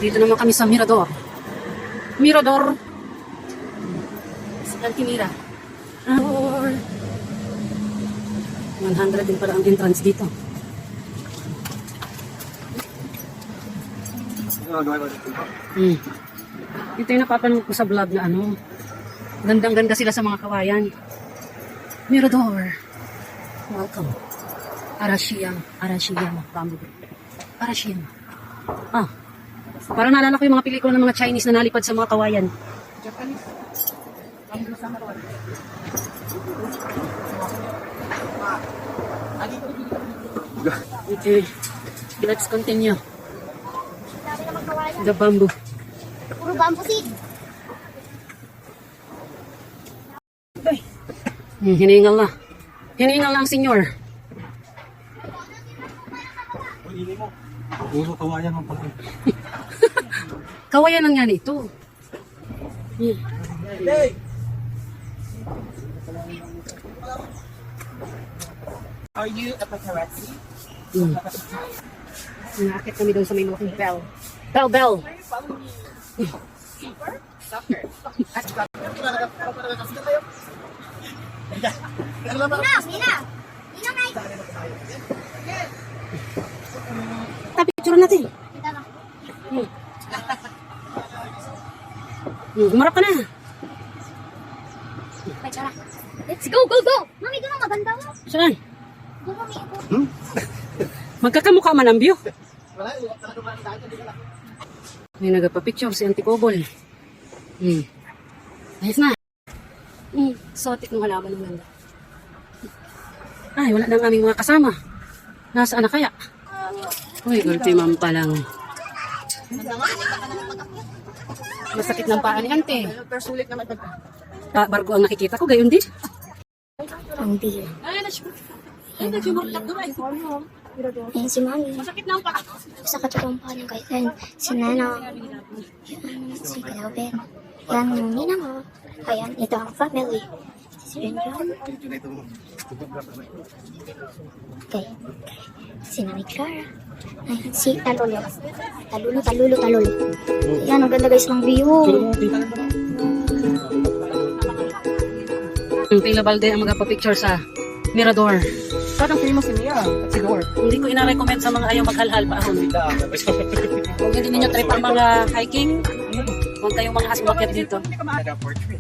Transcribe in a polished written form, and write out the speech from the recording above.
Dito naman kami sa Mirador. Mirador. Sa Altimira. 100 din pala ang entrance dito. Ito yung napapanood ko sa vlog na ano. Gandang-ganda sila sa mga kawayan. Mirador. Welcome. Arashiyama. Bamboo. Arashiyama. Parang naalala ko yung mga pelikula ng mga Chinese na nalipad sa mga kawayan. Japanese. Okay. Let's continue. The bamboo. Puro bamboo seed. Hiningal na. Hiningal na ang senyor. Puro kawayan ang pati. Kawayan lang yan ito. Are you a paparazzi? Nakakit kami doon sa may malaking bell. Bell! Soccer. Nina, Nay. Picture natin. Marap ka na. Let's go. Mami, doon ang maganda mo. Saan? Doon kami ito. Magkakamukha man ang view. May nagpa-picture si Auntie Cobol. Ayos na. Sotik ng halaman ng ganda. Ay, wala na ang aming mga kasama. Nasaan na kaya? Uy, ultimam pa lang. Masakit ng paa ni Ante. Pero sulit naman ito. Barko ang nakikita ko, gayon din. Ang beer. Ay, nasyumurtak doon. Ayan si Mami. Masakit na ang paa. Sa katulong pa ng kailan. Si Nana. Yan, si Kalabin. Yan, yung Nina mo. Ayan, ito ang family. Si Renjon. Okay. Si Nanay Clara. Ayan, si Talulo. Talulo. Yan, ang ganda guys ng view. Tila Balde ang magpapicture sa Mirador. Parang famous niya. At si Dor. Hindi ko ina-recommend sa mga ayaw maghalhal pa ahon. Kung hindi ninyo trip ang mga hiking, huwag kayong mga asmakit dito. Hindi ka maaga portrait.